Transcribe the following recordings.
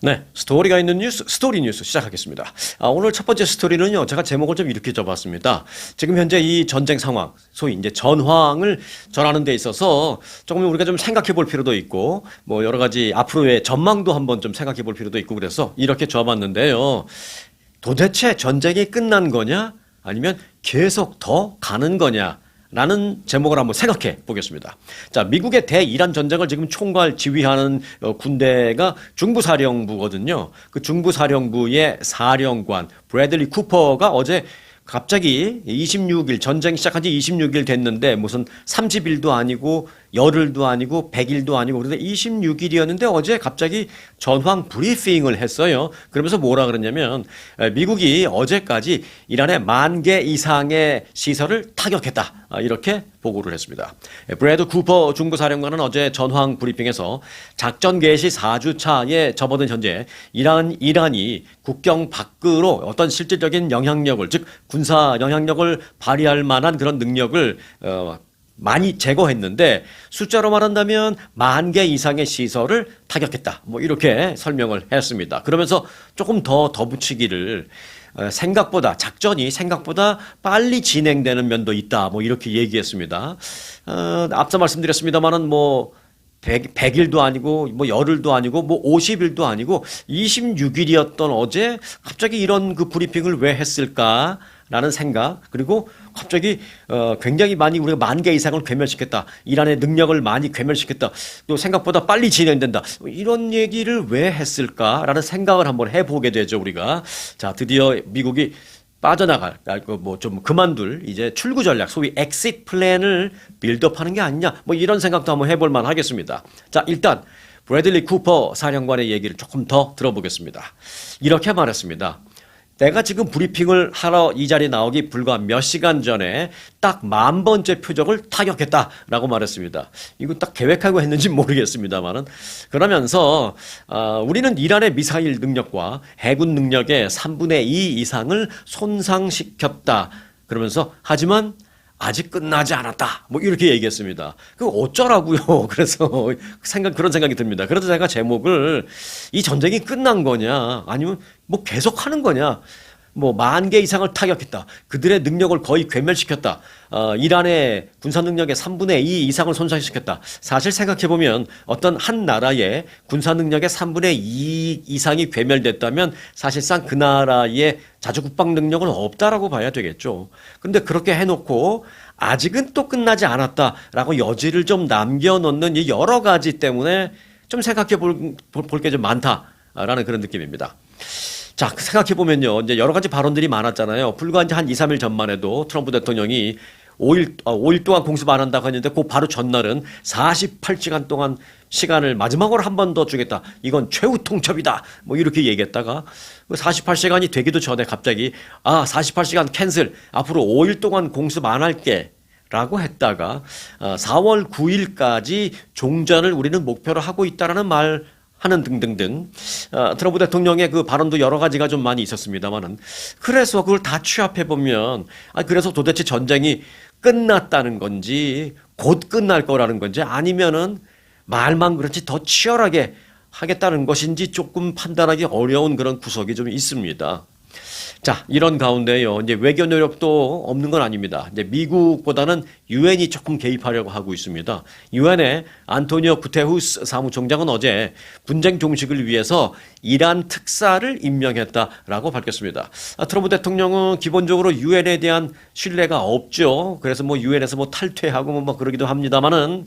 네, 스토리가 있는 뉴스, 스토리 뉴스 시작하겠습니다. 오늘 첫 번째 스토리는요, 제가 제목을 좀 이렇게 줘봤습니다. 지금 현재 이 전쟁 상황, 소위 이제 전황을 전하는 데 있어서 조금 우리가 좀 생각해 볼 필요도 있고, 뭐 여러 가지 앞으로의 전망도 한번 좀 생각해 볼 필요도 있고 그래서 이렇게 줘봤는데요. 도대체 전쟁이 끝난 거냐? 아니면 계속 더 가는 거냐? 라는 제목을 한번 생각해 보겠습니다. 자, 미국의 대이란 전쟁을 지금 총괄 지휘하는 군대가 중부사령부거든요. 그 중부사령부의 사령관 브래들리 쿠퍼가 어제 갑자기 26일 전쟁 시작한 지 26일 됐는데 무슨 30일도 아니고 열흘도 아니고 100일도 아니고 그런데 26일이었는데 어제 갑자기 전황 브리핑을 했어요. 그러면서 뭐라 그러냐면 미국이 어제까지 이란의 10,000개 이상의 시설을 타격했다. 이렇게 보고를 했습니다. 브래드 쿠퍼 중부사령관은 어제 전황 브리핑에서 작전 개시 4주 차에 접어든 현재 이란이 국경 밖으로 어떤 실질적인 영향력을 즉 군사 영향력을 발휘할 만한 그런 능력을 많이 제거했는데 숫자로 말한다면 10,000개 이상의 시설을 타격했다. 뭐 이렇게 설명을 했습니다. 그러면서 조금 더 덧붙이기를 생각보다 작전이 생각보다 빨리 진행되는 면도 있다. 뭐 이렇게 얘기했습니다. 앞서 말씀드렸습니다만은 뭐 100일도 아니고 뭐 열흘도 아니고 뭐 50일도 아니고 26일이었던 어제 갑자기 이런 그 브리핑을 왜 했을까? 라는 생각 그리고 갑자기 굉장히 많이 우리가 10,000개 이상을 괴멸시켰다. 이란의 능력을 많이 괴멸시켰다. 또 생각보다 빨리 진행된다. 이런 얘기를 왜 했을까라는 생각을 한번 해보게 되죠 우리가. 자, 드디어 미국이 빠져나갈 뭐 좀 그만둘 이제 출구 전략 소위 엑싯 플랜을 빌드업하는 게 아니냐 뭐 이런 생각도 한번 해볼 만 하겠습니다. 자, 일단 브래들리 쿠퍼 사령관의 얘기를 조금 더 들어보겠습니다. 이렇게 말했습니다. 내가 지금 브리핑을 하러 이 자리에 나오기 불과 몇 시간 전에 딱 10,000번째 표적을 타격했다라고 말했습니다. 이거 딱 계획하고 했는지 모르겠습니다만은 그러면서 우리는 이란의 미사일 능력과 해군 능력의 3분의 2 이상을 손상시켰다. 그러면서 하지만 아직 끝나지 않았다. 뭐 이렇게 얘기했습니다. 그 어쩌라고요? 그래서 그런 생각이 듭니다. 그래서 제가 제목을 이 전쟁이 끝난 거냐, 아니면 뭐 계속 하는 거냐, 뭐 10,000개 이상을 타격했다. 그들의 능력을 거의 괴멸시켰다. 이란의 군사 능력의 3분의 2 이상을 손상시켰다. 사실 생각해보면 어떤 한 나라의 군사 능력의 3분의 2 이상이 괴멸됐다면 사실상 그 나라의 자주국방 능력은 없다라고 봐야 되겠죠. 근데 그렇게 해놓고 아직은 또 끝나지 않았다라고 여지를 좀 남겨놓는 이 여러 가지 때문에 좀 생각해 볼 게 좀 많다라는 그런 느낌입니다. 자, 생각해보면요. 이제 여러 가지 발언들이 많았잖아요. 불과 이제 한 2, 3일 전만 해도 트럼프 대통령이 5일 동안 공습 안 한다고 했는데 그 바로 전날은 48시간 동안 시간을 마지막으로 한 번 더 주겠다. 이건 최후 통첩이다. 뭐 이렇게 얘기했다가 48시간이 되기도 전에 갑자기 48시간 캔슬. 앞으로 5일 동안 공습 안 할게. 라고 했다가 4월 9일까지 종전을 우리는 목표로 하고 있다라는 말 하는 등등등 트럼프 대통령의 그 발언도 여러 가지가 좀 많이 있었습니다만은 그래서 그걸 다 취합해 보면 그래서 도대체 전쟁이 끝났다는 건지 곧 끝날 거라는 건지 아니면은 말만 그렇지 더 치열하게 하겠다는 것인지 조금 판단하기 어려운 그런 구석이 좀 있습니다. 자, 이런 가운데요. 이제 외교 노력도 없는 건 아닙니다. 이제 미국보다는 유엔이 조금 개입하려고 하고 있습니다. 유엔의 안토니오 구테후스 사무총장은 어제 분쟁 종식을 위해서 이란 특사를 임명했다라고 밝혔습니다. 트럼프 대통령은 기본적으로 유엔에 대한 신뢰가 없죠. 그래서 뭐 유엔에서 뭐 탈퇴하고 뭐 그러기도 합니다만은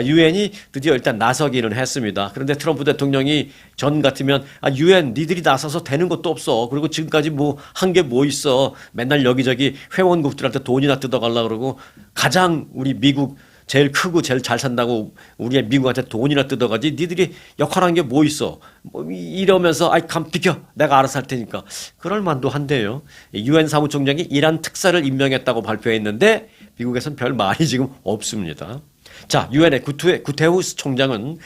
유엔이 드디어 일단 나서기는 했습니다. 그런데 트럼프 대통령이 전 같으면 유엔 니들이 나서서 되는 것도 없어. 그리고 지금까지 뭐 한 게 뭐 있어. 맨날 여기저기 회원국들한테 돈이나 뜯어가려고 그러고 가장 우리 미국 제일 크고 제일 잘 산다고 우리의 미국한테 돈이나 뜯어가지 니들이 역할한 게 뭐 있어. 뭐 이러면서 감 비켜. 내가 알아서 할 테니까. 그럴 만도 한데요. 유엔 사무총장이 이란 특사를 임명했다고 발표했는데 미국에선 별 말이 지금 없습니다. 자, 유엔의 구테후스 총장은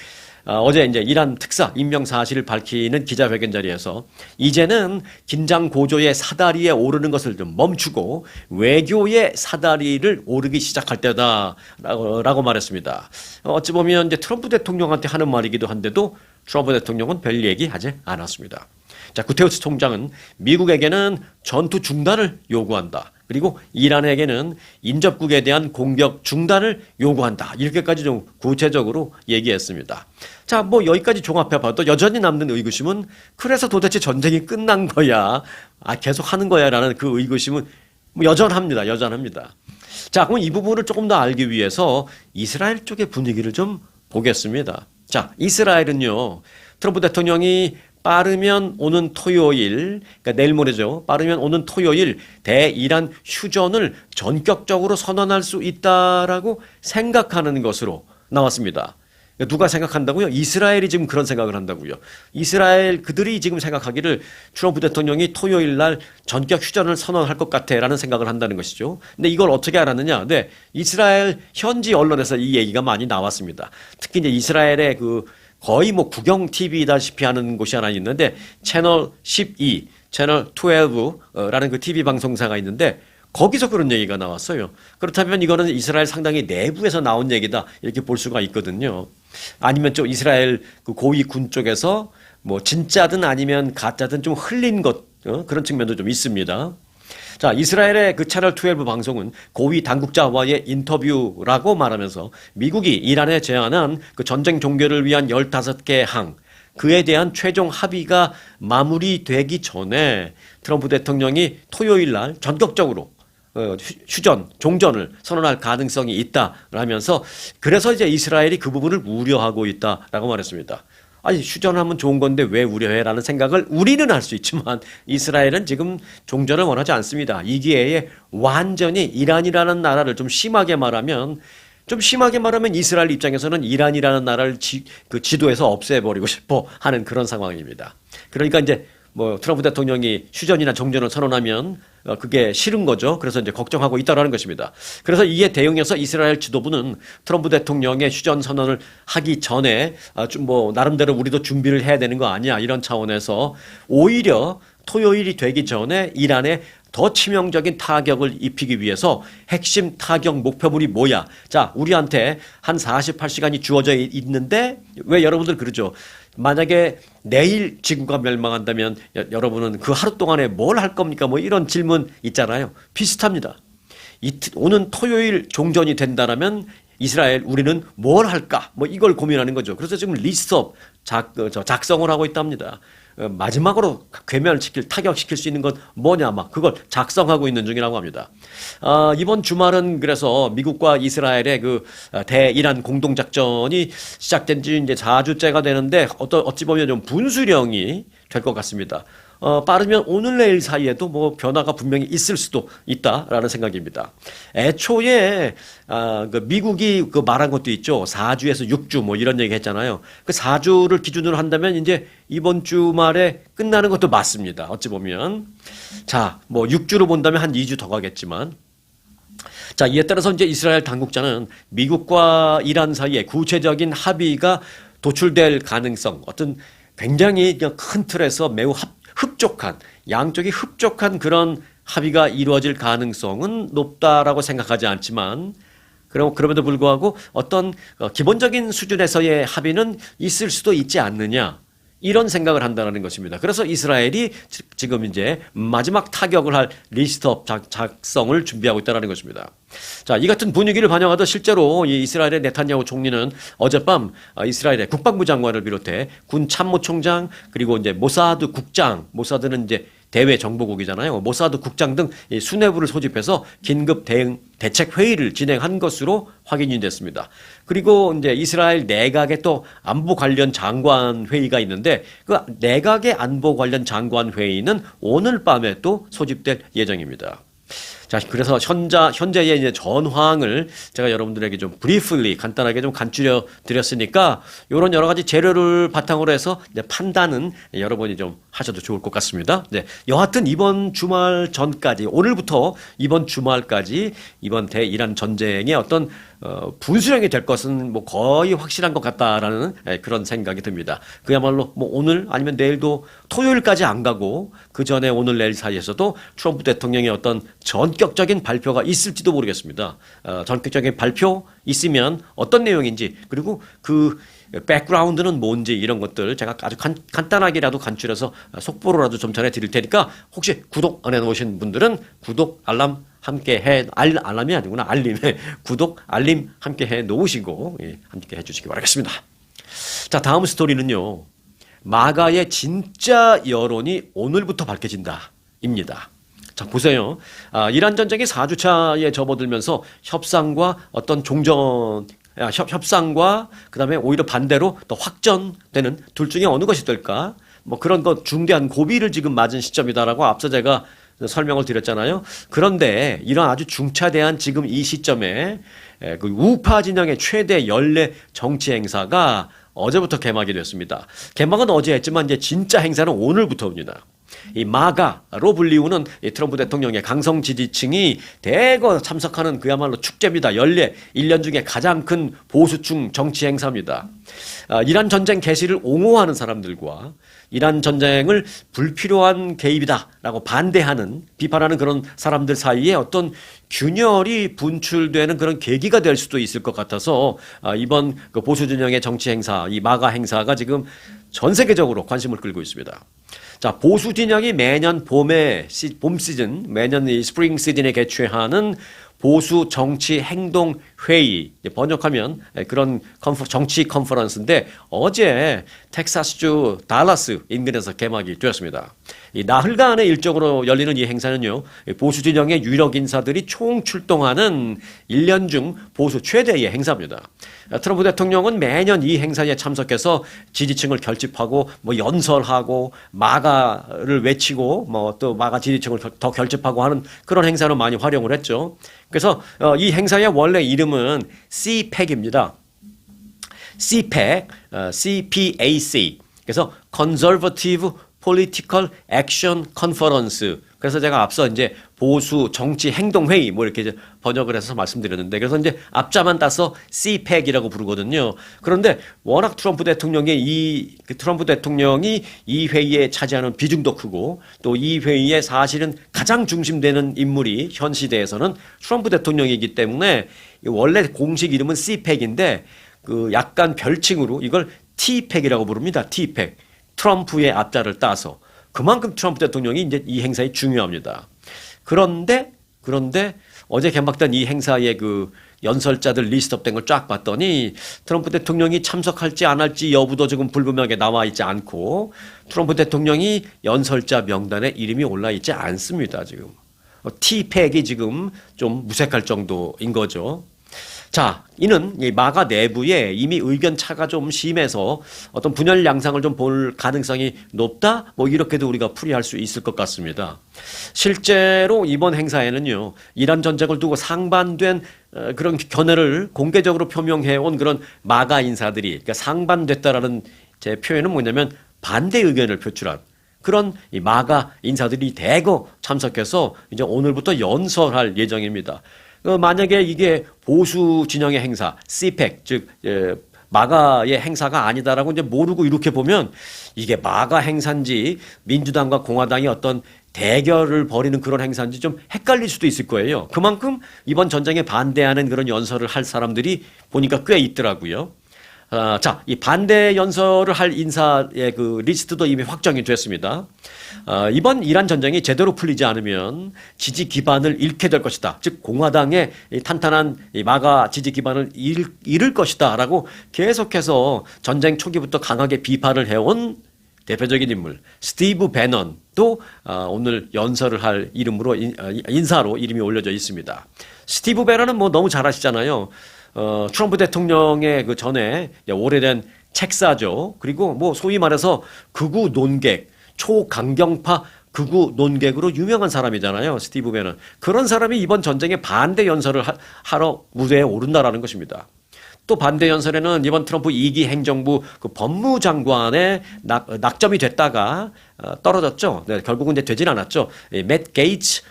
어제 이제 이란 특사 임명 사실을 밝히는 기자회견 자리에서 이제는 긴장 고조의 사다리에 오르는 것을 좀 멈추고 외교의 사다리를 오르기 시작할 때다라고 말했습니다. 어찌 보면 이제 트럼프 대통령한테 하는 말이기도 한데도 트럼프 대통령은 별 얘기하지 않았습니다. 자, 구테우스 총장은 미국에게는 전투 중단을 요구한다. 그리고 이란에게는 인접국에 대한 공격 중단을 요구한다. 이렇게까지 좀 구체적으로 얘기했습니다. 자, 뭐 여기까지 종합해봐도 여전히 남는 의구심은 그래서 도대체 전쟁이 끝난 거야? 계속 하는 거야? 라는 그 의구심은 뭐 여전합니다. 여전합니다. 자, 그럼 이 부분을 조금 더 알기 위해서 이스라엘 쪽의 분위기를 좀 보겠습니다. 자, 이스라엘은요, 트럼프 대통령이 빠르면 오는 토요일, 그러니까 내일 모레죠. 빠르면 오는 토요일 대이란 휴전을 전격적으로 선언할 수 있다라고 생각하는 것으로 나왔습니다. 누가 생각한다고요? 이스라엘이 지금 그런 생각을 한다고요. 이스라엘 그들이 지금 생각하기를 트럼프 대통령이 토요일 날 전격 휴전을 선언할 것 같아라는 생각을 한다는 것이죠. 근데 이걸 어떻게 알았느냐? 네, 이스라엘 현지 언론에서 이 얘기가 많이 나왔습니다. 특히 이제 이스라엘의 그 거의 뭐 국영 TV다시피 하는 곳이 하나 있는데 채널 12, 채널 12라는 그 TV 방송사가 있는데 거기서 그런 얘기가 나왔어요. 그렇다면 이거는 이스라엘 상당히 내부에서 나온 얘기다 이렇게 볼 수가 있거든요. 아니면 좀 이스라엘 그 고위 군 쪽에서 뭐 진짜든 아니면 가짜든 좀 흘린 것 그런 측면도 좀 있습니다. 자, 이스라엘의 그 채널 12 방송은 고위 당국자와의 인터뷰라고 말하면서 미국이 이란에 제안한 그 전쟁 종결을 위한 15개 항, 그에 대한 최종 합의가 마무리되기 전에 트럼프 대통령이 토요일 날 전격적으로 휴전, 종전을 선언할 가능성이 있다라면서 그래서 이제 이스라엘이 그 부분을 우려하고 있다라고 말했습니다. 아니, 휴전하면 좋은 건데 왜 우려해? 라는 생각을 우리는 할 수 있지만 이스라엘은 지금 종전을 원하지 않습니다. 이 기회에 완전히 이란이라는 나라를 좀 심하게 말하면 이스라엘 입장에서는 이란이라는 나라를 그 지도에서 없애버리고 싶어 하는 그런 상황입니다. 그러니까 이제 뭐 트럼프 대통령이 휴전이나 종전을 선언하면 그게 싫은 거죠. 그래서 이제 걱정하고 있다라는 것입니다. 그래서 이에 대응해서 이스라엘 지도부는 트럼프 대통령의 휴전 선언을 하기 전에 좀 뭐 나름대로 우리도 준비를 해야 되는 거 아니야 이런 차원에서 오히려 토요일이 되기 전에 이란에 더 치명적인 타격을 입히기 위해서 핵심 타격 목표물이 뭐야? 자, 우리한테 한 48시간이 주어져 있는데 왜 여러분들 그러죠? 만약에 내일 지구가 멸망한다면 여러분은 그 하루 동안에 뭘 할 겁니까? 뭐 이런 질문 있잖아요. 비슷합니다. 오는 토요일 종전이 된다라면 이스라엘 우리는 뭘 할까? 뭐 이걸 고민하는 거죠. 그래서 지금 리스트업 작성을 하고 있답니다. 마지막으로 괴멸시킬 타격시킬 수 있는 건 뭐냐 막 그걸 작성하고 있는 중이라고 합니다. 이번 주말은 그래서 미국과 이스라엘의 그 대이란 공동작전이 시작된 지 이제 4주째가 되는데 어찌 보면 좀 분수령이 될 것 같습니다. 빠르면 오늘 내일 사이에도 뭐 변화가 분명히 있을 수도 있다라는 생각입니다. 애초에 그 미국이 그 말한 것도 있죠. 4주에서 6주 뭐 이런 얘기 했잖아요. 그 4주를 기준으로 한다면 이제 이번 주말에 끝나는 것도 맞습니다. 어찌 보면. 자, 뭐 6주로 본다면 한 2주 더 가겠지만. 자, 이에 따라서 이제 이스라엘 당국자는 미국과 이란 사이에 구체적인 합의가 도출될 가능성, 어떤 굉장히 큰 틀에서 매우 흡족한, 양쪽이 흡족한 그런 합의가 이루어질 가능성은 높다라고 생각하지 않지만, 그럼에도 불구하고 어떤 기본적인 수준에서의 합의는 있을 수도 있지 않느냐. 이런 생각을 한다는 것입니다. 그래서 이스라엘이 지금 이제 마지막 타격을 할 리스트업 작성을 준비하고 있다는 것입니다. 자, 이 같은 분위기를 반영하듯 실제로 이 이스라엘의 네탄야후 총리는 어젯밤 이스라엘의 국방부 장관을 비롯해 군 참모총장 그리고 이제 모사드 국장, 모사드는 이제 대외 정보국이잖아요. 모사드 국장 등 수뇌부를 소집해서 긴급 대책 회의를 진행한 것으로 확인이 됐습니다. 그리고 이제 이스라엘 내각의 또 안보 관련 장관 회의가 있는데 그 내각의 안보 관련 장관 회의는 오늘 밤에 또 소집될 예정입니다. 자, 그래서 현재의 이제 전황을 제가 여러분들에게 좀 브리플리 간단하게 좀 간추려 드렸으니까 이런 여러 가지 재료를 바탕으로 해서 이제 판단은 여러분이 좀 하셔도 좋을 것 같습니다. 네, 여하튼 이번 주말 전까지 오늘부터 이번 주말까지 이번 대이란 전쟁의 어떤 분수령이 될 것은 뭐 거의 확실한 것 같다라는 그런 생각이 듭니다. 그야말로 뭐 오늘 아니면 내일도 토요일까지 안 가고 그 전에 오늘 내일 사이에서도 트럼프 대통령의 어떤 전격적인 발표가 있을지도 모르겠습니다. 전격적인 발표 있으면 어떤 내용인지 그리고 그 백그라운드는 뭔지 이런 것들 제가 아주 간단하게라도 간추려서 속보로라도 좀 전해드릴 테니까 혹시 구독 안 해놓으신 분들은 구독, 알람 함께 알람이 아니구나. 알림. 구독, 알림 함께 해 놓으시고 함께 해주시기 바라겠습니다. 자, 다음 스토리는요. 마가의 진짜 여론이 오늘부터 밝혀진다. 입니다. 자, 보세요. 이란 전쟁이 4주차에 접어들면서 협상과 어떤 협상과 그다음에 오히려 반대로 또 확전되는 둘 중에 어느 것이 될까? 뭐 그런 것 중대한 고비를 지금 맞은 시점이다라고 앞서 제가 설명을 드렸잖아요. 그런데 이런 아주 중차대한 지금 이 시점에 그 우파 진영의 최대 연례 정치 행사가 어제부터 개막이 됐습니다. 개막은 어제 했지만 이제 진짜 행사는 오늘부터입니다. 이 마가로 불리우는 이 트럼프 대통령의 강성 지지층이 대거 참석하는 그야말로 축제입니다. 연례 1년 중에 가장 큰 보수층 정치 행사입니다. 이란 전쟁 개시를 옹호하는 사람들과 이란 전쟁을 불필요한 개입이다라고 반대하는 비판하는 그런 사람들 사이에 어떤 균열이 분출되는 그런 계기가 될 수도 있을 것 같아서 이번 그 보수 진영의 정치 행사, 이 마가 행사가 지금 전 세계적으로 관심을 끌고 있습니다. 자, 보수 진영이 매년 봄 시즌, 매년 이 스프링 시즌에 개최하는 보수 정치 행동 회의, 번역하면 그런 정치 컨퍼런스인데 어제 텍사스주 달라스 인근에서 개막이 되었습니다. 이 나흘간의 일정으로 열리는 이 행사는요, 보수 진영의 유력 인사들이 총 출동하는 1년 중 보수 최대의 행사입니다. 트럼프 대통령은 매년 이 행사에 참석해서 지지층을 결집하고 뭐 연설하고 마가를 외치고 뭐 또 마가 지지층을 더 결집하고 하는 그런 행사는 많이 활용을 했죠. 그래서 이 행사의 원래 이름은 CPAC입니다. CPAC, CPAC. 그래서 Conservative Political Action Conference. 그래서 제가 앞서 이제 보수 정치 행동 회의 뭐 이렇게 이제 번역을 해서 말씀드렸는데 그래서 이제 앞자만 따서 CPAC이라고 부르거든요. 그런데 워낙 트럼프 대통령이 이 회의에 차지하는 비중도 크고 또 이 회의에 사실은 가장 중심되는 인물이 현 시대에서는 트럼프 대통령이기 때문에 원래 공식 이름은 CPAC인데 그 약간 별칭으로 이걸 T팩이라고 부릅니다. T팩. 트럼프의 앞자를 따서 그만큼 트럼프 대통령이 이제 이 행사에 중요합니다. 그런데 어제 개막된 이 행사의 그 연설자들 리스트업된 걸 쫙 봤더니 트럼프 대통령이 참석할지 안 할지 여부도 지금 불분명하게 나와 있지 않고 트럼프 대통령이 연설자 명단에 이름이 올라 있지 않습니다. 지금 T팩이 지금 좀 무색할 정도인 거죠. 자, 이는 이 마가 내부에 이미 의견 차가 좀 심해서 어떤 분열 양상을 좀 볼 가능성이 높다? 뭐 이렇게도 우리가 풀이할 수 있을 것 같습니다. 실제로 이번 행사에는요, 이란 전쟁을 두고 상반된 그런 견해를 공개적으로 표명해온 그런 마가 인사들이, 그러니까 상반됐다라는 제 표현은 뭐냐면 반대 의견을 표출한 그런 이 마가 인사들이 대거 참석해서 이제 오늘부터 연설할 예정입니다. 만약에 이게 보수 진영의 행사, CPAC, 즉 마가의 행사가 아니다라고 이제 모르고 이렇게 보면 이게 마가 행사인지 민주당과 공화당이 어떤 대결을 벌이는 그런 행사인지 좀 헷갈릴 수도 있을 거예요. 그만큼 이번 전쟁에 반대하는 그런 연설을 할 사람들이 보니까 꽤 있더라고요. 자, 이 반대 연설을 할 인사의 그 리스트도 이미 확정이 됐습니다. 이번 이란 전쟁이 제대로 풀리지 않으면 지지 기반을 잃게 될 것이다. 즉 공화당의 탄탄한 마가 지지 기반을 잃을 것이다라고 계속해서 전쟁 초기부터 강하게 비판을 해온 대표적인 인물 스티브 배넌도 오늘 연설을 할 이름으로 인사로 이름이 올려져 있습니다. 스티브 배넌은 뭐 너무 잘 아시잖아요. 트럼프 대통령의 그 전에 오래된 책사죠. 그리고 뭐 소위 말해서 극우 논객, 초강경파 극우 논객으로 유명한 사람이잖아요. 스티브 배넌. 그런 사람이 이번 전쟁에 반대 연설을 하러 무대에 오른다라는 것입니다. 또 반대 연설에는 이번 트럼프 2기 행정부 그 법무장관의 낙점이 됐다가 떨어졌죠. 네, 결국은 이제 되진 않았죠. 맷 게이츠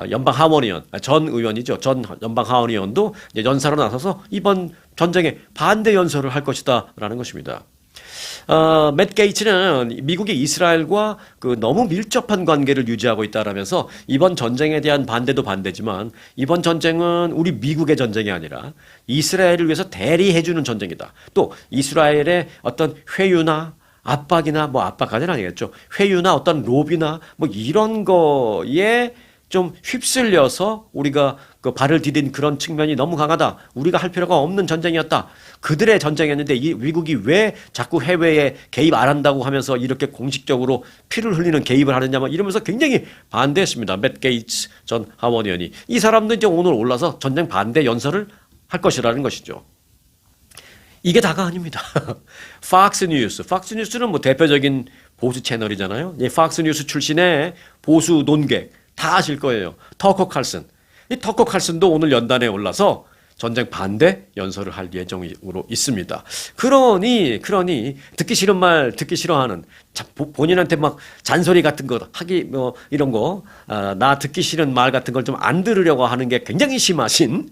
연방 하원의원, 전 의원이죠. 전 연방 하원의원도 이제 연사로 나서서 이번 전쟁에 반대 연설을 할 것이다라는 것입니다. 맷 게이츠는 미국이 이스라엘과 그 너무 밀접한 관계를 유지하고 있다라면서 이번 전쟁에 대한 반대도 반대지만 이번 전쟁은 우리 미국의 전쟁이 아니라 이스라엘을 위해서 대리해주는 전쟁이다. 또 이스라엘의 어떤 회유나 압박이나 뭐 압박까지는 아니겠죠. 회유나 어떤 로비나 뭐 이런 거에 좀 휩쓸려서 우리가 그 발을 디딘 그런 측면이 너무 강하다. 우리가 할 필요가 없는 전쟁이었다. 그들의 전쟁이었는데 이 미국이 왜 자꾸 해외에 개입 안 한다고 하면서 이렇게 공식적으로 피를 흘리는 개입을 하느냐 이러면서 굉장히 반대했습니다. 맷 게이츠 전 하원 의원이. 이 사람도 이제 오늘 올라서 전쟁 반대 연설을 할 것이라는 것이죠. 이게 다가 아닙니다. 팍스 뉴스. 팍스 뉴스는 뭐 대표적인 보수 채널이잖아요. 이 팍스 뉴스 출신의 보수 논객 다 아실 거예요. 터커 칼슨. 이 터커 칼슨도 오늘 연단에 올라서 전쟁 반대 연설을 할 예정으로 있습니다. 그러니 듣기 싫은 말 듣기 싫어하는 본인한테 막 잔소리 같은 거 하기 뭐 이런 거 나 듣기 싫은 말 같은 걸 좀 안 들으려고 하는 게 굉장히 심하신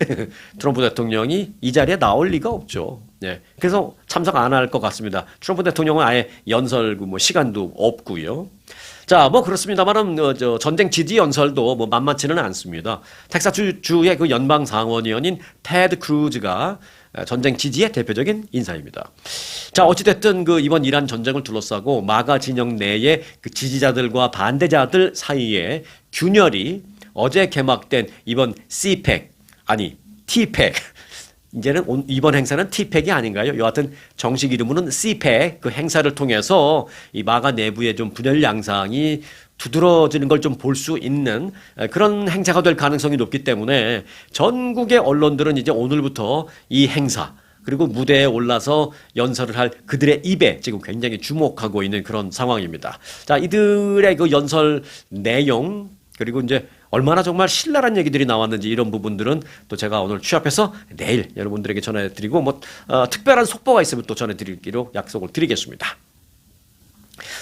트럼프 대통령이 이 자리에 나올 리가 없죠. 네. 그래서 참석 안 할 것 같습니다. 트럼프 대통령은 아예 연설 뭐 시간도 없고요. 자, 뭐 그렇습니다만은 전쟁 지지 연설도 뭐 만만치는 않습니다. 텍사스주의 그 연방 상원의원인 테드 크루즈가 전쟁 지지의 대표적인 인사입니다. 자, 어찌됐든 그 이번 이란 전쟁을 둘러싸고 마가 진영 내의 그 지지자들과 반대자들 사이에 균열이 어제 개막된 이번 CPEC 아니 TPEC 이제는 이번 행사는 티팩이 아닌가요? 여하튼 정식 이름으로는 CPEC 그 행사를 통해서 이 마가 내부의 좀 분열 양상이 두드러지는 걸 좀 볼 수 있는 그런 행사가 될 가능성이 높기 때문에 전국의 언론들은 이제 오늘부터 이 행사 그리고 무대에 올라서 연설을 할 그들의 입에 지금 굉장히 주목하고 있는 그런 상황입니다. 자, 이들의 그 연설 내용 그리고 이제 얼마나 정말 신랄한 얘기들이 나왔는지 이런 부분들은 또 제가 오늘 취합해서 내일 여러분들에게 전해드리고 뭐 특별한 속보가 있으면 또 전해드리기로 약속을 드리겠습니다.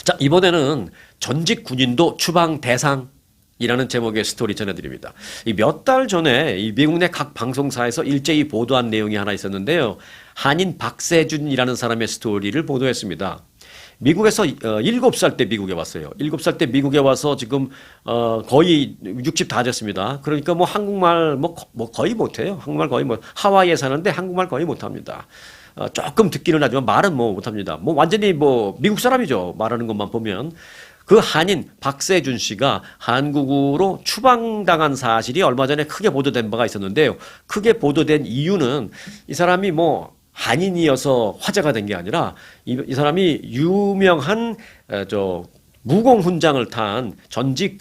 자, 이번에는 전직 군인도 추방 대상이라는 제목의 스토리 전해드립니다. 이 몇 달 전에 이 미국 내 각 방송사에서 일제히 보도한 내용이 하나 있었는데요. 한인 박세준이라는 사람의 스토리를 보도했습니다. 미국에서 7살 때 미국에 왔어요. 7살 때 미국에 와서 지금 거의 60 다 됐습니다. 그러니까 뭐 한국말 뭐 거의 못해요. 한국말 거의 뭐 하와이에 사는데 한국말 거의 못합니다. 조금 듣기는 하지만 말은 뭐 못합니다. 뭐 완전히 뭐 미국 사람이죠. 말하는 것만 보면. 그 한인 박세준 씨가 한국으로 추방당한 사실이 얼마 전에 크게 보도된 바가 있었는데요. 크게 보도된 이유는 이 사람이 뭐 한인이어서 화제가 된 게 아니라 이 사람이 유명한 무공 훈장을 탄 전직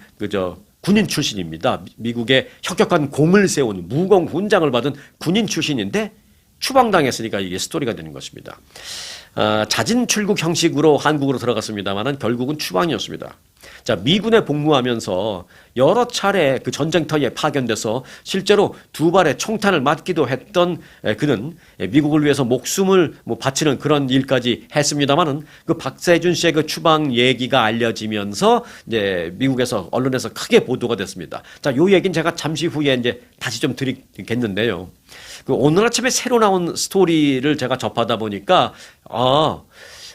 군인 출신입니다. 미국의 혁혁한 공을 세운 무공 훈장을 받은 군인 출신인데 추방당했으니까 이게 스토리가 되는 것입니다. 자진 출국 형식으로 한국으로 들어갔습니다만은 결국은 추방이었습니다. 자, 미군에 복무하면서 여러 차례 그 전쟁터에 파견돼서 실제로 2발의 총탄을 맞기도 했던 그는 미국을 위해서 목숨을 뭐 바치는 그런 일까지 했습니다만은 그 박세준 씨의 그 추방 얘기가 알려지면서 이제 미국에서 언론에서 크게 보도가 됐습니다. 자, 요 얘기는 제가 잠시 후에 이제 다시 좀 드리겠는데요. 그 오늘 아침에 새로 나온 스토리를 제가 접하다 보니까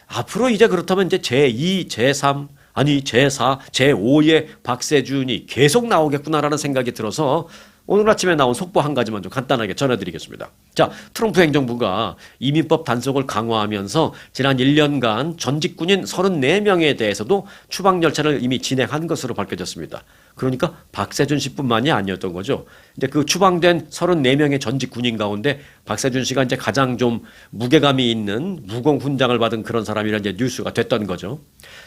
앞으로 이제 그렇다면 이제 제2, 제3 아니 제4, 제5의 박세준이 계속 나오겠구나라는 생각이 들어서 오늘 아침에 나온 속보 한 가지만 좀 간단하게 전해드리겠습니다. 자, 트럼프 행정부가 이민법 단속을 강화하면서 지난 1년간 전직 군인 34명에 대해서도 추방 절차를 이미 진행한 것으로 밝혀졌습니다. 그러니까 박세준 씨뿐만이 아니었던 거죠. 근데 그 추방된 34명의 전직 군인 가운데 박세준 씨가 이제 가장 좀 무게감이 있는 무공 훈장을 받은 그런 사람이라는 이제 뉴스가 됐던 거죠.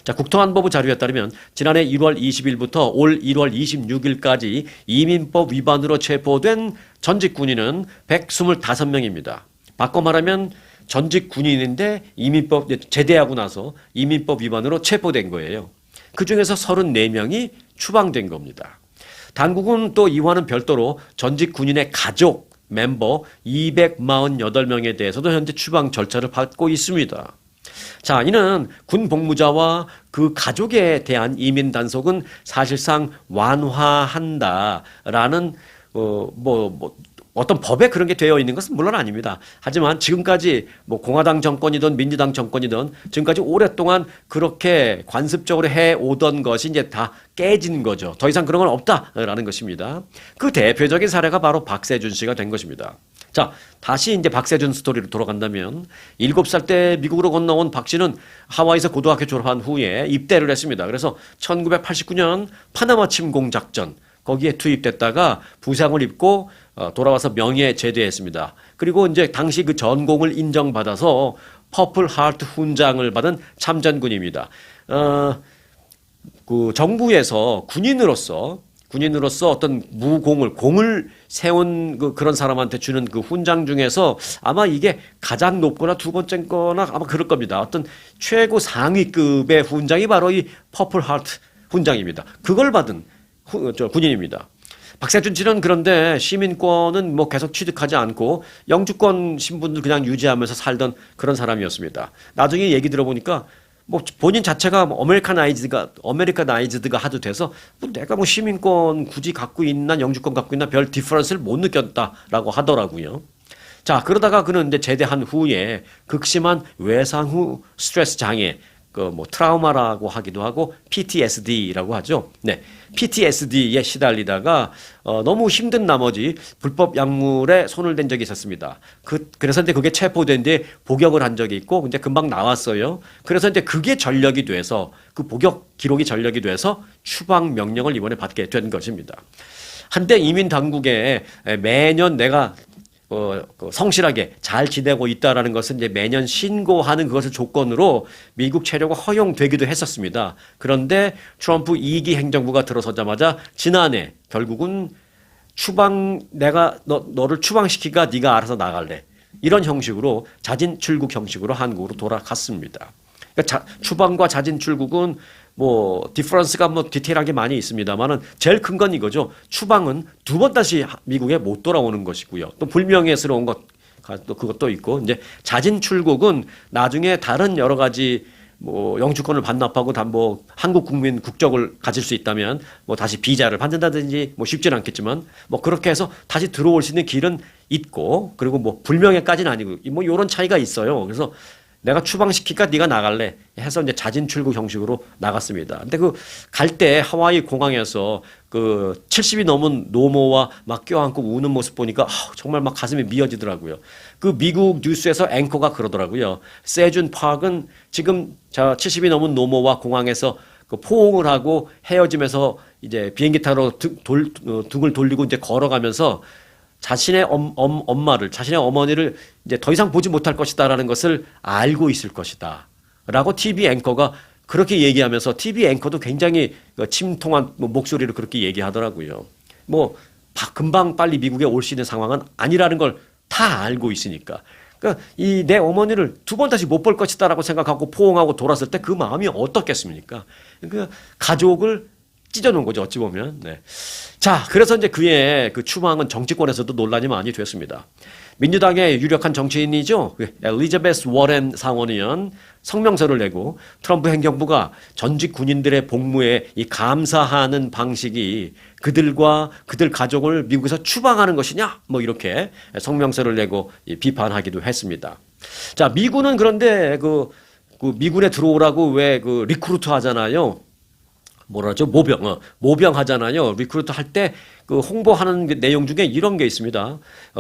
자, 국토안보부 자료에 따르면 지난해 1월 20일부터 올 1월 26일까지 이민법 위반으로 체포된 전직 군인은 125명입니다. 바꿔 말하면 전직 군인인데 이민법 제대하고 나서 이민법 위반으로 체포된 거예요. 그중에서 34명이 추방된 겁니다. 당국은 또 이와는 별도로 전직 군인의 가족 멤버 248명에 대해서도 현재 추방 절차를 밟고 있습니다. 자, 이는 군 복무자와 그 가족에 대한 이민 단속은 사실상 완화한다라는 어떤 법에 그런 게 되어 있는 것은 물론 아닙니다. 하지만 지금까지 뭐 공화당 정권이든 민주당 정권이든 지금까지 오랫동안 그렇게 관습적으로 해 오던 것이 이제 다 깨진 거죠. 더 이상 그런 건 없다라는 것입니다. 그 대표적인 사례가 바로 박세준 씨가 된 것입니다. 자, 다시 이제 박세준 스토리로 돌아간다면 7살 때 미국으로 건너온 박 씨는 하와이에서 고등학교 졸업한 후에 입대를 했습니다. 그래서 1989년 파나마 침공 작전 거기에 투입됐다가 부상을 입고 돌아와서 명예 제대했습니다. 그리고 이제 당시 그 전공을 인정받아서 퍼플 하트 훈장을 받은 참전군입니다. 그 정부에서 군인으로서 어떤 공을 세운 그런 사람한테 주는 그 훈장 중에서 아마 이게 가장 높거나 두 번째거나 아마 그럴 겁니다. 어떤 최고 상위급의 훈장이 바로 이 퍼플 하트 훈장입니다. 그걸 받은 군인입니다. 박세준 씨는 그런데 시민권은 뭐 계속 취득하지 않고 영주권 신분을 그냥 유지하면서 살던 그런 사람이었습니다. 나중에 얘기 들어보니까 뭐 본인 자체가 어메리카나이즈드가 하도 돼서 뭐 내가 뭐 시민권 굳이 갖고 있나 영주권 갖고 있나 별 디퍼런스를 못 느꼈다라고 하더라고요. 자, 그러다가 그는 이제 제대한 후에 극심한 외상 후 스트레스 장애 뭐 트라우마라고 하기도 하고 PTSD라고 하죠. 네, PTSD에 시달리다가 너무 힘든 나머지 불법 약물에 손을 댄 적이 있었습니다. 그래서 이제 그게 체포된 뒤에 복역을 한 적이 있고, 근데 금방 나왔어요. 그래서 이제 그게 전력이 돼서 그 복역 기록이 전력이 돼서 추방 명령을 이번에 받게 된 것입니다. 한때 이민 당국에 매년 내가 성실하게 잘 지내고 있다라는 것은 이제 매년 신고하는 그것을 조건으로 미국 체류가 허용되기도 했었습니다. 그런데 트럼프 2기 행정부가 들어서자마자 지난해 결국은 내가 너를 추방시키니까 네가 알아서 나갈래. 이런 형식으로 자진 출국 형식으로 한국으로 돌아갔습니다. 그러니까 추방과 자진 출국은 뭐 디퍼런스가 뭐 디테일하게 많이 있습니다만은 제일 큰 건 이거죠. 추방은 두 번 다시 미국에 못 돌아오는 것이고요. 또 불명예스러운 것 또 그것도 있고, 이제 자진 출국은 나중에 다른 여러 가지 뭐 영주권을 반납하고 뭐 한국 국민 국적을 가질 수 있다면 뭐 다시 비자를 받는다든지 뭐 쉽지는 않겠지만 뭐 그렇게 해서 다시 들어올 수 있는 길은 있고, 그리고 뭐 불명예까지는 아니고 뭐 이런 차이가 있어요. 그래서 내가 추방시키니까 네가 나갈래 해서 이제 자진 출국 형식으로 나갔습니다. 근데 그 갈 때 하와이 공항에서 그 70이 넘은 노모와 막 껴안고 우는 모습 보니까 정말 막 가슴이 미어지더라고요. 그 미국 뉴스에서 앵커가 그러더라고요. 세준 파크는 지금 70이 넘은 노모와 공항에서 그 포옹을 하고 헤어지면서 이제 비행기 타러 등을 돌리고 이제 걸어가면서 자신의 엄마를, 자신의 어머니를 이제 더 이상 보지 못할 것이다라는 것을 알고 있을 것이다. 라고 TV 앵커가 그렇게 얘기하면서 TV 앵커도 굉장히 침통한 목소리로 그렇게 얘기하더라고요. 뭐, 금방 빨리 미국에 올 수 있는 상황은 아니라는 걸 다 알고 있으니까. 그러니까 이 내 어머니를 두 번 다시 못 볼 것이다라고 생각하고 포옹하고 돌았을 때 그 마음이 어떻겠습니까? 그러니까 가족을 찢어놓은 거죠, 어찌 보면. 네. 자, 그래서 이제 그의 그 추방은 정치권에서도 논란이 많이 됐습니다. 민주당의 유력한 정치인이죠. 엘리자베스 워렌 상원의원 성명서를 내고 트럼프 행정부가 전직 군인들의 복무에 이 감사하는 방식이 그들과 그들 가족을 미국에서 추방하는 것이냐? 뭐 이렇게 성명서를 내고 비판하기도 했습니다. 자, 미군은 그런데 그 미군에 들어오라고 왜 그 리크루트 하잖아요. 뭐라죠? 모병 하잖아요. 리크루트 할 때 그 홍보하는 내용 중에 이런 게 있습니다.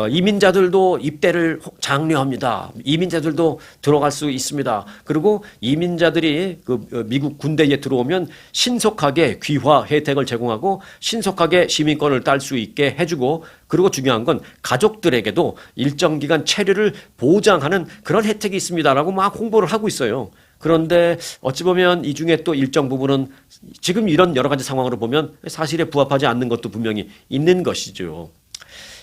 이민자들도 입대를 장려합니다. 이민자들도 들어갈 수 있습니다. 그리고 이민자들이 그 미국 군대에 들어오면 신속하게 귀화 혜택을 제공하고 신속하게 시민권을 딸 수 있게 해주고, 그리고 중요한 건 가족들에게도 일정 기간 체류를 보장하는 그런 혜택이 있습니다라고 막 홍보를 하고 있어요. 그런데 어찌 보면 이 중에 또 일정 부분은 지금 이런 여러 가지 상황으로 보면 사실에 부합하지 않는 것도 분명히 있는 것이죠.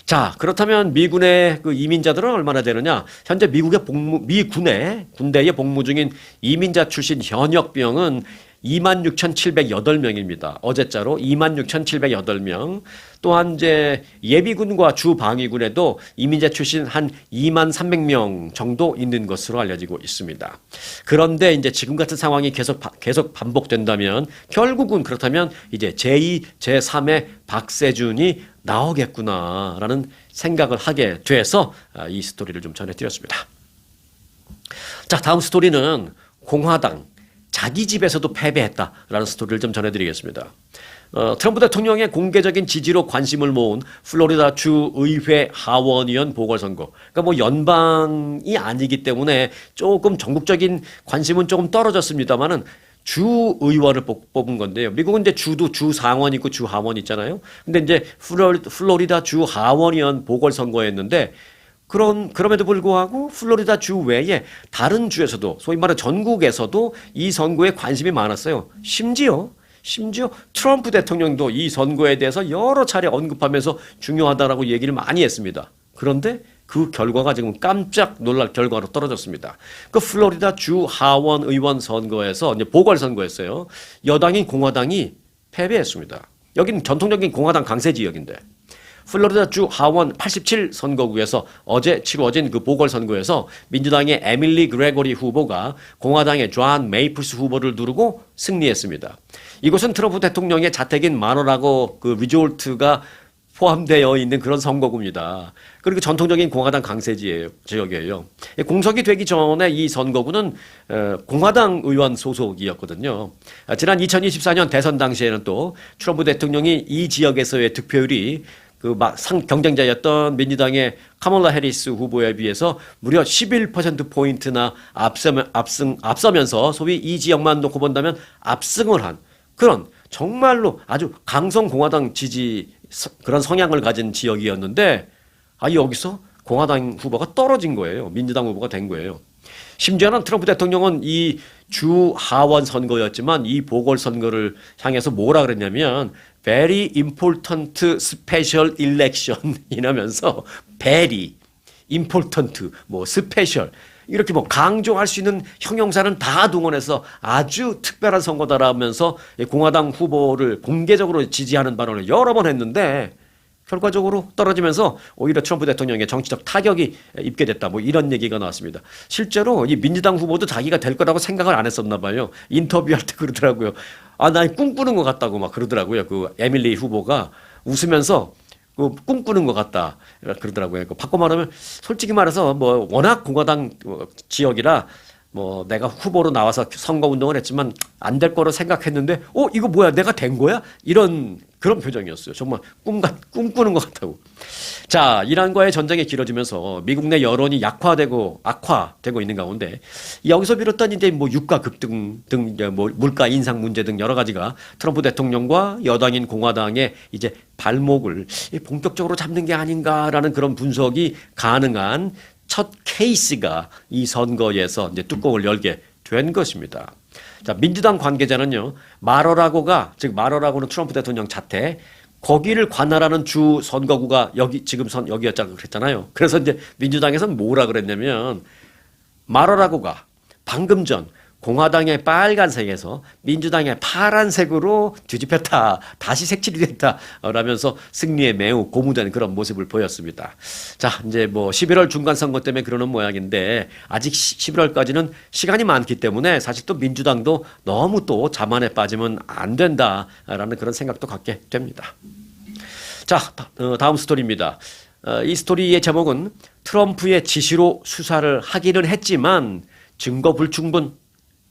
자, 그렇다면 미군의 그 이민자들은 얼마나 되느냐? 현재 미국의 군대에 복무 중인 이민자 출신 현역병은 26,708명입니다. 어제자로 26,708명. 또한 이제 예비군과 주방위군에도 이민자 출신 한 23,300명 정도 있는 것으로 알려지고 있습니다. 그런데 이제 지금 같은 상황이 계속 반복된다면 결국은 그렇다면 이제 제2, 제3의 박세준이 나오겠구나라는 생각을 하게 돼서 이 스토리를 좀 전해드렸습니다. 자, 다음 스토리는 공화당 자기 집에서도 패배했다라는 스토리를 좀 전해드리겠습니다. 트럼프 대통령의 공개적인 지지로 관심을 모은 플로리다 주 의회 하원의원 보궐선거. 그러니까 뭐 연방이 아니기 때문에 조금 전국적인 관심은 조금 떨어졌습니다만은 주 의원을 뽑은 건데요. 미국은 이제 주도 주 상원 있고 주 하원 있잖아요. 근데 이제 플로리다 주 하원의원 보궐선거였는데 그럼에도 불구하고 플로리다 주 외에 다른 주에서도 소위 말하는 전국에서도 이 선거에 관심이 많았어요. 심지어 트럼프 대통령도 이 선거에 대해서 여러 차례 언급하면서 중요하다라고 얘기를 많이 했습니다. 그런데 그 결과가 지금 깜짝 놀랄 결과로 떨어졌습니다. 그 플로리다 주 하원 의원 선거에서 이제 보궐선거였어요. 여당인 공화당이 패배했습니다. 여기는 전통적인 공화당 강세 지역인데 플로리다 주 하원 87 선거구에서 어제 치루어진 그 보궐선거에서 민주당의 에밀리 그레고리 후보가 공화당의 존 메이플스 후보를 누르고 승리했습니다. 이곳은 트럼프 대통령의 자택인 마노라고 그 리조트가 포함되어 있는 그런 선거구입니다. 그리고 전통적인 공화당 강세 지역이에요. 공석이 되기 전에 이 선거구는 공화당 의원 소속이었거든요. 지난 2024년 대선 당시에는 또 트럼프 대통령이 이 지역에서의 득표율이 그 경쟁자였던 민주당의 카멀라 해리스 후보에 비해서 무려 11%포인트나 앞서면서 소위 이 지역만 놓고 본다면 압승을 한 그런 정말로 아주 강성 공화당 지지 그런 성향을 가진 지역이었는데 여기서 공화당 후보가 떨어진 거예요. 민주당 후보가 된 거예요. 심지어는 트럼프 대통령은 이 주 하원 선거였지만 이 보궐선거를 향해서 뭐라 그랬냐면 very important special election 이라면서 very important 뭐 special 이렇게 뭐 강조할 수 있는 형용사는 다 동원해서 아주 특별한 선거다라면서 공화당 후보를 공개적으로 지지하는 발언을 여러 번 했는데 결과적으로 떨어지면서 오히려 트럼프 대통령의 정치적 타격이 입게 됐다. 뭐 이런 얘기가 나왔습니다. 실제로 이 민주당 후보도 자기가 될 거라고 생각을 안 했었나 봐요. 인터뷰할 때 그러더라고요. 나 꿈꾸는 것 같다고 막 그러더라고요. 그 에밀리 후보가 웃으면서 꿈꾸는 것 같다 그러더라고요. 바꿔 말하면 솔직히 말해서 뭐 워낙 공화당 지역이라 뭐 내가 후보로 나와서 선거 운동을 했지만 안 될 거로 생각했는데 이거 뭐야 내가 된 거야? 이런 그런 표정이었어요. 정말 꿈꾸는 것 같다고. 자, 이란과의 전쟁이 길어지면서 미국 내 여론이 악화되고 있는 가운데 여기서 비롯한 이제 뭐 유가 급등 등 뭐 물가 인상 문제 등 여러 가지가 트럼프 대통령과 여당인 공화당의 이제 발목을 본격적으로 잡는 게 아닌가라는 그런 분석이 가능한 첫 케이스가 이 선거에서 이제 뚜껑을 열게 된 것입니다. 자, 민주당 관계자는요, 마러라고는 트럼프 대통령 자택, 거기를 관할하는 주 선거구가 여기였다고 그랬잖아요. 그래서 이제 민주당에서는 뭐라 그랬냐면, 마러라고가 방금 전 공화당의 빨간색에서 민주당의 파란색으로 뒤집혔다. 다시 색칠이 됐다. 라면서 승리에 매우 고무된 그런 모습을 보였습니다. 자, 이제 뭐 11월 중간선거 때문에 그러는 모양인데 아직 11월까지는 시간이 많기 때문에 사실 또 민주당도 너무 또 자만에 빠지면 안 된다라는 그런 생각도 갖게 됩니다. 자, 다음 스토리입니다. 이 스토리의 제목은 트럼프의 지시로 수사를 하기는 했지만 증거 불충분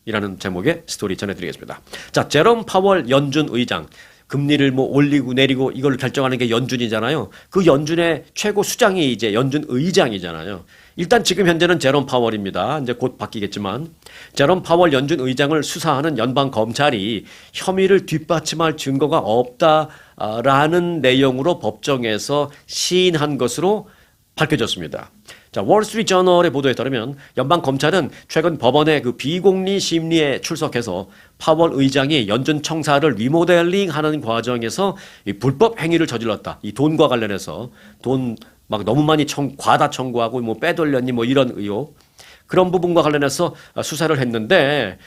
이라는 제목의 스토리 전해드리겠습니다. 자, 제롬 파월 연준 의장. 금리를 뭐 올리고 내리고 이걸 결정하는 게 연준이잖아요. 그 연준의 최고 수장이 이제 연준 의장이잖아요. 일단 지금 현재는 제롬 파월입니다. 이제 곧 바뀌겠지만 제롬 파월 연준 의장을 수사하는 연방 검찰이 혐의를 뒷받침할 증거가 없다라는 내용으로 법정에서 시인한 것으로 밝혀졌습니다. 자, 월스트리트저널의 보도에 따르면 연방 검찰은 최근 법원의 그 비공리 심리에 출석해서 파월 의장이 연준 청사를 리모델링하는 과정에서 이 불법 행위를 저질렀다. 이 돈과 관련해서 돈 막 너무 많이 과다 청구하고 뭐 빼돌렸니 뭐 이런 의혹. 그런 부분과 관련해서 수사를 했는데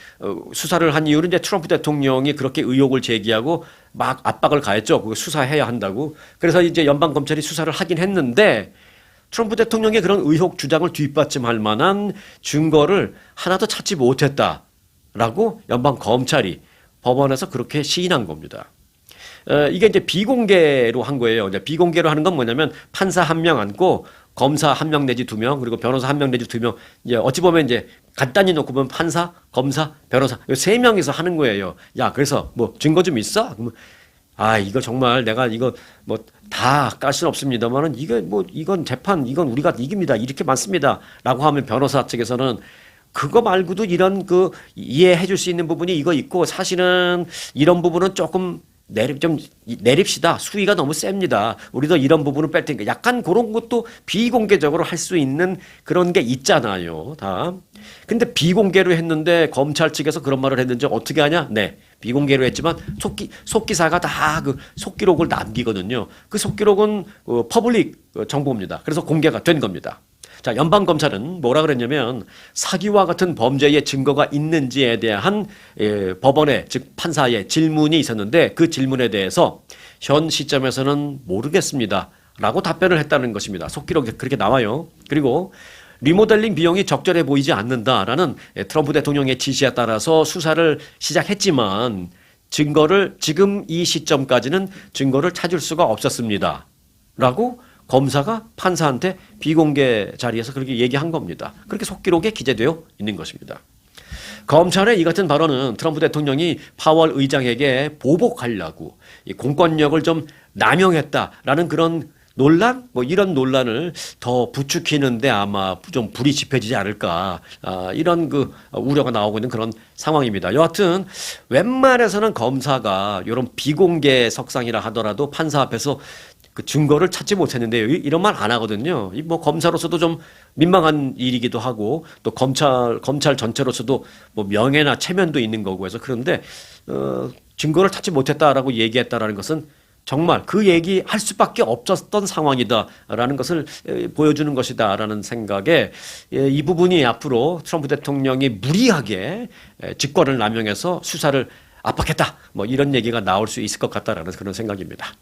수사를 한 이유는 이제 트럼프 대통령이 그렇게 의혹을 제기하고 막 압박을 가했죠. 그거 수사해야 한다고. 그래서 이제 연방 검찰이 수사를 하긴 했는데 트럼프 대통령의 그런 의혹 주장을 뒷받침할 만한 증거를 하나도 찾지 못했다라고 연방 검찰이 법원에서 그렇게 시인한 겁니다. 이게 이제 비공개로 한 거예요. 이제 비공개로 하는 건 뭐냐면 판사 한 명 앉고 검사 한 명 내지 두 명, 그리고 변호사 한 명 내지 두 명. 이제 어찌 보면 이제 간단히 놓고 보면 판사, 검사, 변호사 세 명이서 하는 거예요. 야, 그래서 뭐 증거 좀 있어? 그러면 이거 정말 내가 이거 뭐 다 깔 수는 없습니다만은 이게 뭐 이건 재판 이건 우리가 이깁니다. 이렇게 많습니다.라고 하면 변호사 측에서는 그거 말고도 이런 그 이해해 줄 수 있는 부분이 이거 있고 사실은 이런 부분은 조금 좀 내립시다. 수위가 너무 셉니다. 우리도 이런 부분을 뺄 테니까 약간 그런 것도 비공개적으로 할 수 있는 그런 게 있잖아요. 다. 근데 비공개로 했는데 검찰 측에서 그런 말을 했는지 어떻게 하냐? 네. 비공개로 했지만 속기사가 다 그 속기록을 남기거든요. 그 속기록은 퍼블릭 정보입니다. 그래서 공개가 된 겁니다. 자, 연방검찰은 뭐라 그랬냐면 사기와 같은 범죄의 증거가 있는지에 대한 법원의 즉 판사의 질문이 있었는데 그 질문에 대해서 현 시점에서는 모르겠습니다. 라고 답변을 했다는 것입니다. 속기록에 그렇게 나와요. 그리고 리모델링 비용이 적절해 보이지 않는다라는 트럼프 대통령의 지시에 따라서 수사를 시작했지만 증거를 지금 이 시점까지는 증거를 찾을 수가 없었습니다. 라고 검사가 판사한테 비공개 자리에서 그렇게 얘기한 겁니다. 그렇게 속기록에 기재되어 있는 것입니다. 검찰의 이 같은 발언은 트럼프 대통령이 파월 의장에게 보복하려고 이 공권력을 좀 남용했다라는 그런 논란? 뭐 이런 논란을 더 부추기는데 아마 좀 불이 지펴지지 않을까 이런 그 우려가 나오고 있는 그런 상황입니다. 여하튼 웬만해서는 검사가 이런 비공개 석상이라 하더라도 판사 앞에서 그 증거를 찾지 못했는데요. 이런 말 안 하거든요. 뭐 검사로서도 좀 민망한 일이기도 하고 또 검찰 전체로서도 뭐 명예나 체면도 있는 거고 해서 그런데 증거를 찾지 못했다라고 얘기했다라는 것은 정말 그 얘기 할 수밖에 없었던 상황이다라는 것을 보여주는 것이다라는 생각에 이 부분이 앞으로 트럼프 대통령이 무리하게 직권을 남용해서 수사를 압박했다. 뭐 이런 얘기가 나올 수 있을 것 같다라는 그런 생각입니다.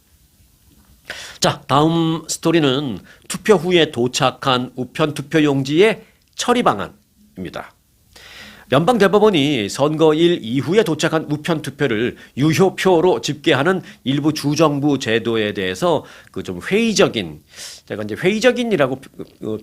자, 다음 스토리는 투표 후에 도착한 우편 투표용지의 처리 방안입니다. 연방대법원이 선거일 이후에 도착한 우편 투표를 유효표로 집계하는 일부 주정부 제도에 대해서 그 좀 회의적인, 제가 이제 회의적인이라고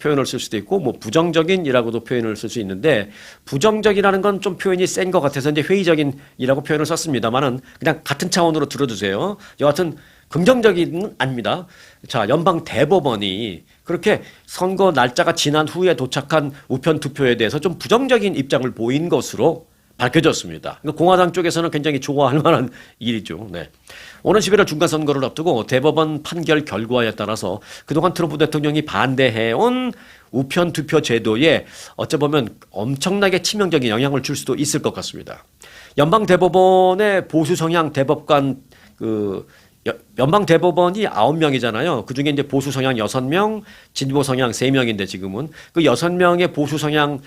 표현을 쓸 수도 있고 뭐 부정적인이라고도 표현을 쓸 수 있는데 부정적이라는 건 좀 표현이 센 것 같아서 이제 회의적인이라고 표현을 썼습니다만은 그냥 같은 차원으로 들어주세요. 여하튼 긍정적인 아닙니다. 자, 연방 대법원이 그렇게 선거 날짜가 지난 후에 도착한 우편 투표에 대해서 좀 부정적인 입장을 보인 것으로 밝혀졌습니다. 공화당 쪽에서는 굉장히 좋아할 만한 일이죠. 네. 오는 11월 중간선거를 앞두고 대법원 판결 결과에 따라서 그동안 트럼프 대통령이 반대해온 우편 투표 제도에 어쩌보면 엄청나게 치명적인 영향을 줄 수도 있을 것 같습니다. 연방 대법원의 보수 성향 대법관 연방 대법원이 9명이잖아요. 그중에 이제 보수 성향 6명, 진보 성향 3명인데 지금은 그 6명의 보수 성향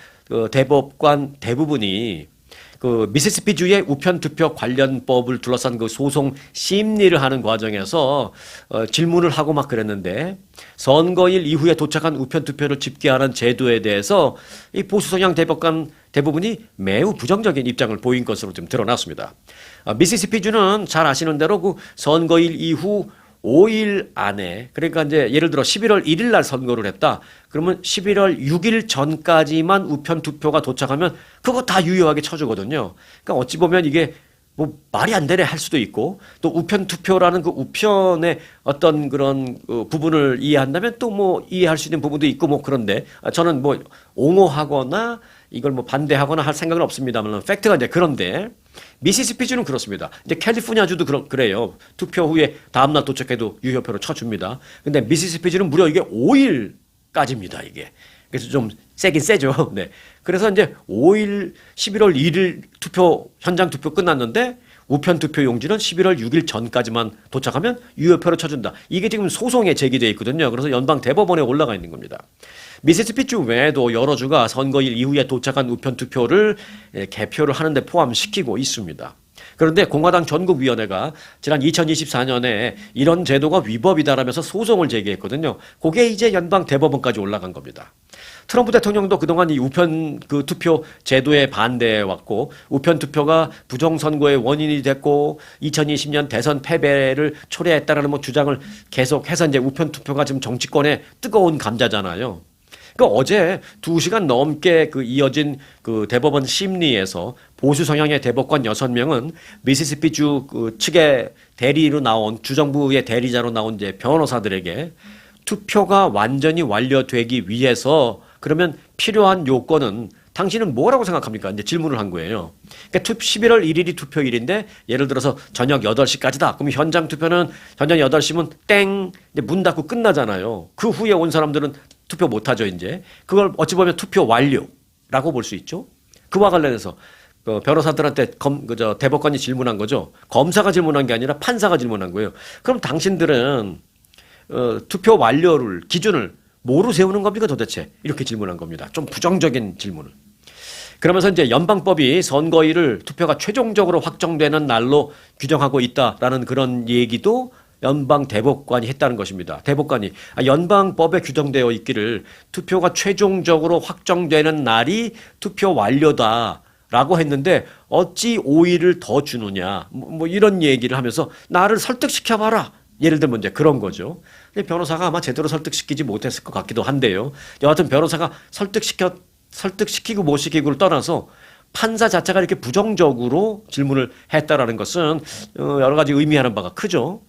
대법관 대부분이 그 미시시피주의 우편 투표 관련법을 둘러싼 그 소송 심리를 하는 과정에서 질문을 하고 막 그랬는데 선거일 이후에 도착한 우편 투표를 집계하는 제도에 대해서 이 보수 성향 대법관 대부분이 매우 부정적인 입장을 보인 것으로 좀 드러났습니다. 미시시피주는 잘 아시는 대로 그 선거일 이후 5일 안에 그러니까 이제 예를 들어 11월 1일 날 선거를 했다. 그러면 11월 6일 전까지만 우편 투표가 도착하면 그거 다 유효하게 쳐주거든요. 그러니까 어찌 보면 이게 뭐 말이 안 되네 할 수도 있고 또 우편 투표라는 그 우편의 어떤 그런 부분을 이해한다면 또 뭐 이해할 수 있는 부분도 있고 뭐 그런데 저는 뭐 옹호하거나 이걸 뭐 반대하거나 할 생각은 없습니다만 팩트가 이제 그런데 미시시피주는 그렇습니다. 이제 캘리포니아주도 그래요. 투표 후에 다음날 도착해도 유효표를 쳐줍니다. 근데 미시시피주는 무려 이게 5일까지입니다. 이게. 그래서 좀 세긴 세죠. 네. 그래서 이제 5일, 11월 1일 현장 투표 끝났는데 우편 투표 용지는 11월 6일 전까지만 도착하면 유효표를 쳐준다. 이게 지금 소송에 제기되어 있거든요. 그래서 연방 대법원에 올라가 있는 겁니다. 미시시피주 외에도 여러 주가 선거일 이후에 도착한 우편 투표를 개표를 하는 데 포함시키고 있습니다. 그런데 공화당 전국위원회가 지난 2024년에 이런 제도가 위법이다라면서 소송을 제기했거든요. 그게 이제 연방 대법원까지 올라간 겁니다. 트럼프 대통령도 그동안 이 우편 그 투표 제도에 반대해 왔고 우편 투표가 부정 선거의 원인이 됐고 2020년 대선 패배를 초래했다라는 뭐 주장을 계속해서 이제 우편 투표가 지금 정치권의 뜨거운 감자잖아요. 그러니까 어제 2시간 넘게 그 이어진 그 대법원 심리에서 보수 성향의 대법관 6명은 미시시피주 그 측의 대리로 나온 주정부의 대리자로 나온 이제 변호사들에게 투표가 완전히 완료되기 위해서 그러면 필요한 요건은 당신은 뭐라고 생각합니까? 이제 질문을 한 거예요. 그러니까 11월 1일이 투표일인데 예를 들어서 저녁 8시까지다. 그럼 현장 투표는 저녁 8시면 땡, 이제 문 닫고 끝나잖아요. 그 후에 온 사람들은 투표 못 하죠, 이제. 그걸 어찌 보면 투표 완료라고 볼 수 있죠. 그와 관련해서 변호사들한테 대법관이 질문한 거죠. 검사가 질문한 게 아니라 판사가 질문한 거예요. 그럼 당신들은 투표 완료를 기준을 뭐로 세우는 겁니까 도대체? 이렇게 질문한 겁니다. 좀 부정적인 질문을. 그러면서 이제 연방법이 선거일을 투표가 최종적으로 확정되는 날로 규정하고 있다라는 그런 얘기도 연방 대법관이 했다는 것입니다. 대법관이 연방법에 규정되어 있기를 투표가 최종적으로 확정되는 날이 투표 완료다라고 했는데 어찌 5일을 더 주느냐 뭐 이런 얘기를 하면서 나를 설득시켜봐라. 예를 들면 이제 그런 거죠. 근데 변호사가 아마 제대로 설득시키지 못했을 것 같기도 한데요. 여하튼 변호사가 설득시키고 못 시키고를 떠나서 판사 자체가 이렇게 부정적으로 질문을 했다라는 것은 여러 가지 의미하는 바가 크죠.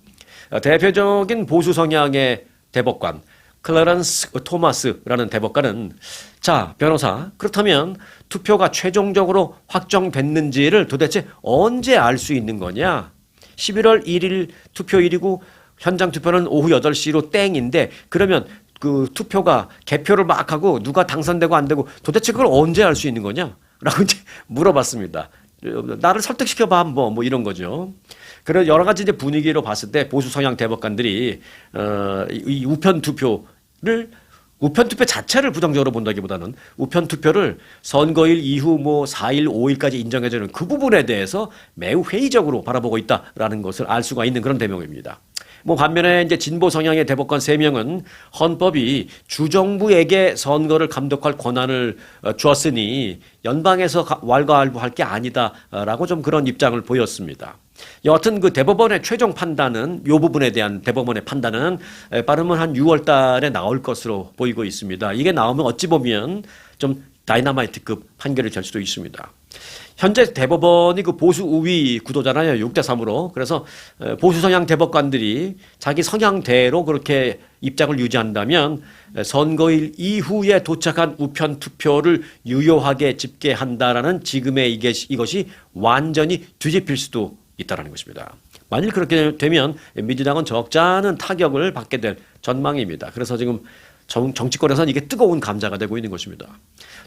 대표적인 보수 성향의 대법관 클래런스 토마스라는 대법관은 자, 변호사, 그렇다면 투표가 최종적으로 확정됐는지를 도대체 언제 알 수 있는 거냐? 11월 1일 투표일이고 현장 투표는 오후 8시로 땡인데 그러면 그 투표가 개표를 막 하고 누가 당선되고 안 되고 도대체 그걸 언제 알 수 있는 거냐? 라고 이제 물어봤습니다. 나를 설득시켜봐 한번 뭐 이런 거죠. 그래서 여러 가지 이제 분위기로 봤을 때 보수 성향 대법관들이 이 우편 투표 자체를 부정적으로 본다기보다는 우편 투표를 선거일 이후 뭐 4일, 5일까지 인정해주는 그 부분에 대해서 매우 회의적으로 바라보고 있다라는 것을 알 수가 있는 그런 대목입니다. 뭐 반면에 이제 진보 성향의 대법관 3명은 헌법이 주정부에게 선거를 감독할 권한을 주었으니 연방에서 왈가왈부할 게 아니다라고 좀 그런 입장을 보였습니다. 여하튼 그 대법원의 최종 판단은 이 부분에 대한 대법원의 판단은 빠르면 한 6월 달에 나올 것으로 보이고 있습니다. 이게 나오면 어찌 보면 좀 다이너마이트급 판결이 될 수도 있습니다. 현재 대법원이 그 보수 우위 구도잖아요. 6대3으로. 그래서 보수 성향 대법관들이 자기 성향대로 그렇게 입장을 유지한다면 선거일 이후에 도착한 우편 투표를 유효하게 집계한다라는 지금의 이것이 완전히 뒤집힐 수도 있다는 것입니다. 만일 그렇게 되면 민주당은 적지 않은 타격을 받게 될 전망입니다. 그래서 지금 정치권에서는 이게 뜨거운 감자가 되고 있는 것입니다.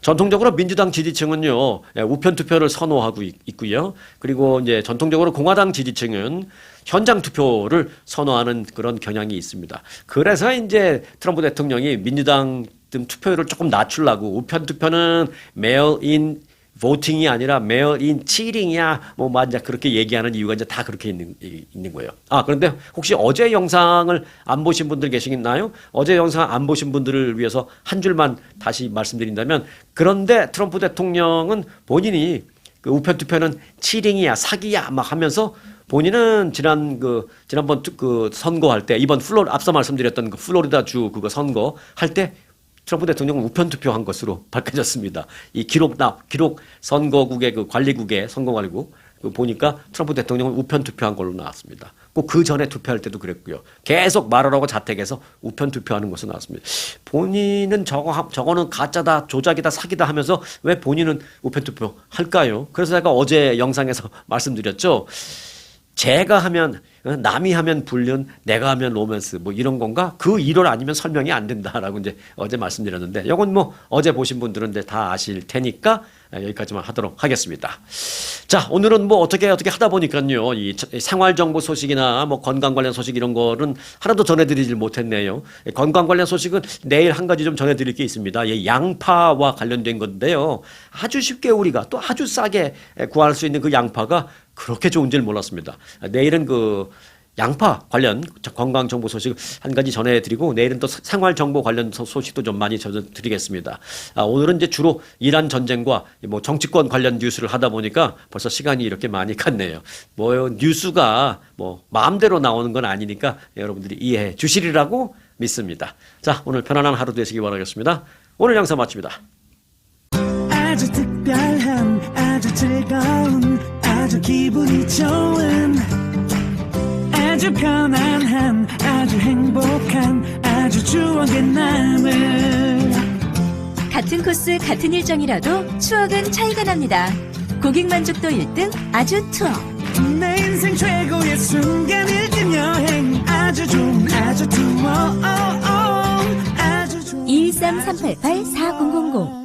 전통적으로 민주당 지지층은요, 우편 투표를 선호하고 있고요. 그리고 이제 전통적으로 공화당 지지층은 현장 투표를 선호하는 그런 경향이 있습니다. 그래서 이제 트럼프 대통령이 민주당 투표율을 조금 낮추려고 우편 투표는 메일인 보팅이 아니라 메일인 치링이야 뭐 맞아 그렇게 얘기하는 이유가 이제 다 그렇게 있는 거예요. 그런데 혹시 어제 영상을 안 보신 분들 계시나요? 어제 영상 안 보신 분들을 위해서 한 줄만 다시 말씀드린다면 그런데 트럼프 대통령은 본인이 그 우편 투표는 치링이야 사기야 막 하면서 본인은 지난번 그 선거할 때 이번 앞서 말씀드렸던 그 플로리다 주 그거 선거 할 때 트럼프 대통령은 우편 투표한 것으로 밝혀졌습니다. 이 기록 선거국의 그 관리국의 선거관리국 보니까 트럼프 대통령은 우편 투표한 걸로 나왔습니다. 꼭 그 전에 투표할 때도 그랬고요. 계속 말하라고 자택에서 우편 투표하는 것으로 나왔습니다. 본인은 저거는 가짜다, 조작이다, 사기다 하면서 왜 본인은 우편 투표 할까요? 그래서 제가 어제 영상에서 말씀드렸죠. 제가 하면 남이 하면 불륜, 내가 하면 로맨스 뭐 이런 건가? 그 일월 아니면 설명이 안 된다라고 이제 어제 말씀드렸는데 이건 뭐 어제 보신 분들은 이제 다 아실 테니까 여기까지만 하도록 하겠습니다. 자, 오늘은 뭐 어떻게 하다 보니까요. 이 생활 정보 소식이나 뭐 건강 관련 소식 이런 거는 하나도 전해드리질 못했네요. 건강 관련 소식은 내일 한 가지 좀 전해드릴 게 있습니다. 이 양파와 관련된 건데요. 아주 쉽게 우리가 또 아주 싸게 구할 수 있는 그 양파가 그렇게 좋은 줄 몰랐습니다. 내일은 양파 관련 건강 정보 소식 한 가지 전해드리고 내일은 또 생활 정보 관련 소식도 좀 많이 전해드리겠습니다. 오늘은 이제 주로 이란 전쟁과 뭐 정치권 관련 뉴스를 하다 보니까 벌써 시간이 이렇게 많이 갔네요. 뭐 뉴스가 뭐 마음대로 나오는 건 아니니까 여러분들이 이해해 주시리라고 믿습니다. 자, 오늘 편안한 하루 되시기 바라겠습니다. 오늘 영상 마칩니다. 아주 특별한 아주 즐거운 아주 기분이 좋은 아주 편안한 아주 행복한 아주 추억의 남을 같은 코스 같은 일정이라도 추억은 차이가 납니다. 고객 만족도 1등 아주 투어. 내 인생 최고의 순간 1등 여행 아주 좋은 아주 투어 아주 좋은 213-388-4000